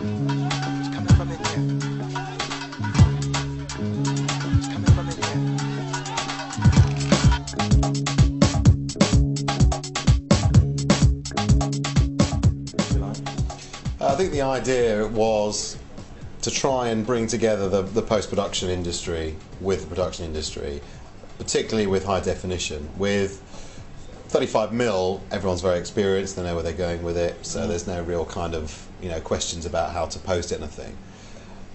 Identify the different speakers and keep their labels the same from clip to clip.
Speaker 1: coming from India. It's coming from India.
Speaker 2: I think the idea was to try and bring together the post-production industry with the production industry, particularly with high definition. With 35mm, everyone's very experienced, they know where they're going with it, so there's no real kind of questions about how to post anything.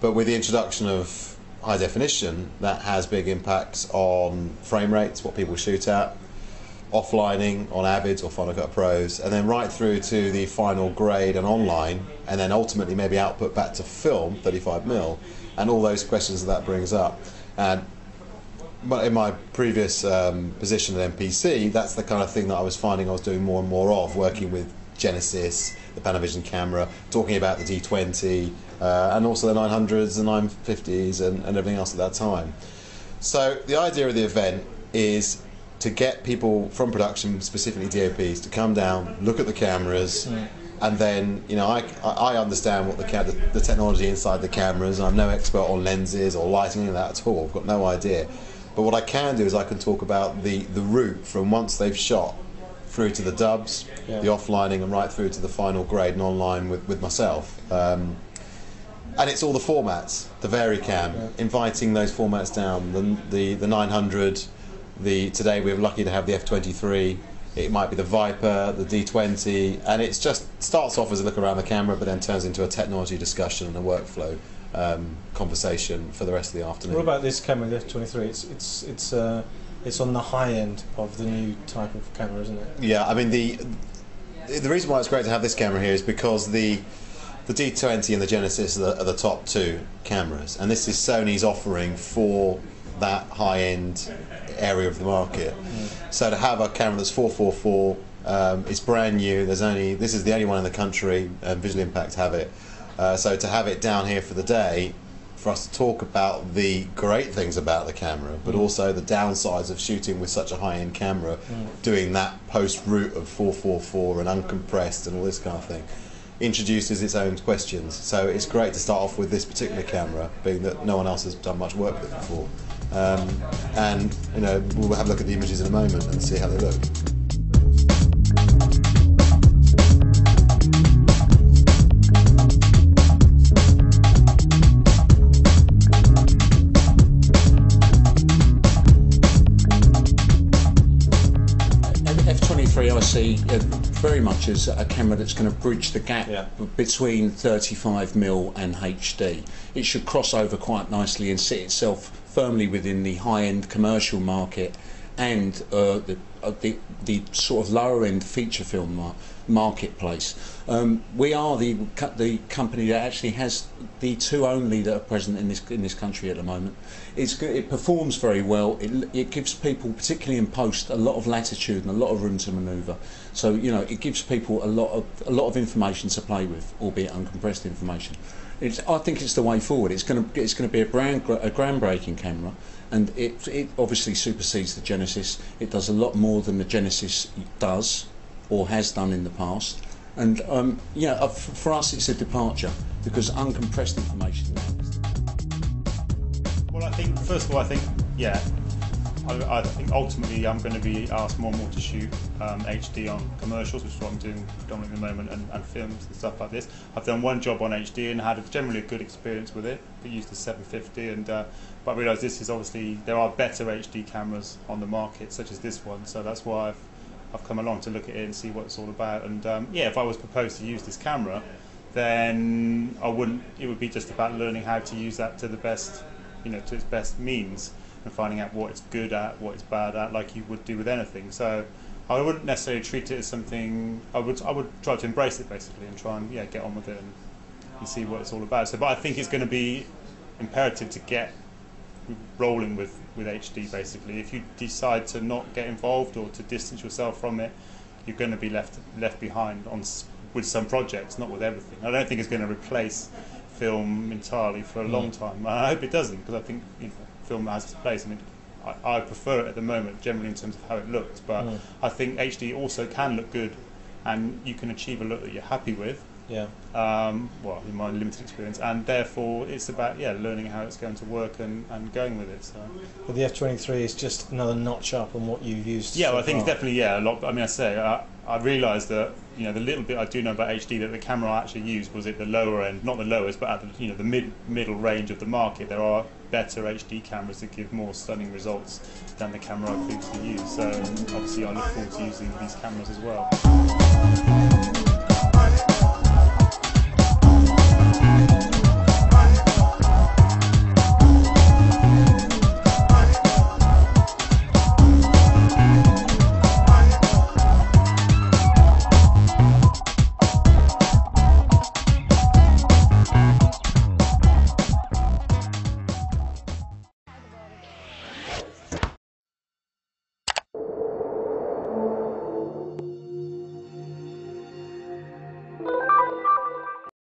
Speaker 2: But with the introduction of high definition, that has big impacts on frame rates, what people shoot at, offlining on Avids or Final Cut Pros, and then right through to the final grade and online, and then ultimately maybe output back to film, 35mm, and all those questions that brings up. And but in my previous position at MPC, that's the kind of thing that I was finding I was doing more and more of, working with Genesis, the Panavision camera, talking about the D20, and also the 900s, the 950s, and everything else at that time. So the idea of the event is to get people from production, specifically DOPs, to come down, look at the cameras, and then I understand what the technology inside the cameras. I'm no expert on lenses or lighting and that at all. I've got no idea. But what I can do is I can talk about the route from once they've shot through to the dubs, the offlining, and right through to the final grade and online with myself. And it's all the formats, the Varicam, inviting those formats down, the 900. Today we're lucky to have the F23, it might be the Viper, the D20, and it just starts off as a look around the camera but then turns into a technology discussion and a workflow conversation for the rest of the afternoon.
Speaker 3: What about this camera, the F23? It's on the high end of the new type of camera, isn't it?
Speaker 2: Yeah, I mean the reason why it's great to have this camera here is because the D20 and the Genesis are the top two cameras, and this is Sony's offering for that high-end area of the market. So to have a camera that's 444, it's brand new. This is the only one in the country. Visual Impact have it. So to have it down here for the day, for us to talk about the great things about the camera, but also the downsides of shooting with such a high-end camera, doing that post route of 444 and uncompressed and all this kind of thing, introduces its own questions. So it's great to start off with this particular camera, being that no one else has done much work with it before. And we'll have a look at the images in a moment and see how they look.
Speaker 4: F23 I see very much as a camera that's going to bridge the gap between 35mm and HD. It should cross over quite nicely and sit itself firmly within the high-end commercial market and the sort of lower-end feature film marketplace. We are the company that actually has the two only that are present in this country at the moment. It performs very well. It gives people, particularly in post, a lot of latitude and a lot of room to manoeuvre. So it gives people a lot of information to play with, albeit uncompressed information. I think it's the way forward. It's going to be a groundbreaking camera, and it obviously supersedes the Genesis. It does a lot more than the Genesis does or has done in the past, and for us it's a departure because uncompressed information now.
Speaker 5: Well, I think first of all, I think ultimately I'm going to be asked more and more to shoot HD on commercials, which is what I'm doing predominantly at the moment, and films and stuff like this. I've done one job on HD and had generally a good experience with it. I used the 750, but I realised this is obviously there are better HD cameras on the market, such as this one. So that's why I've come along to look at it and see what it's all about. And if I was proposed to use this camera, then it would be just about learning how to use that to the best, to its best means, and finding out what it's good at, what it's bad at, like you would do with anything. So I wouldn't necessarily treat it as something. I would try to embrace it basically and try and get on with it and see what it's all about. So, but I think it's going to be imperative to get rolling with HD basically. If you decide to not get involved or to distance yourself from it, you're going to be left behind with some projects, not with everything. I don't think it's going to replace film entirely for a long time. And I hope it doesn't, because I think film has its place. I mean, I prefer it at the moment, generally in terms of how it looks. But I think HD also can look good, and you can achieve a look that you're happy with
Speaker 3: Yeah.
Speaker 5: Well, in my limited experience, and therefore it's about learning how it's going to work and going with it. So.
Speaker 3: But the F23 is just another notch up on what you've used.
Speaker 5: Yeah,
Speaker 3: so
Speaker 5: well, I think it's
Speaker 3: far.
Speaker 5: definitely a lot. I mean, I realised that the little bit I do know about HD that the camera I actually used was at the lower end, not the lowest, but at the middle range of the market. There are better HD cameras that give more stunning results than the camera I previously used. So obviously I look forward to using these cameras as well.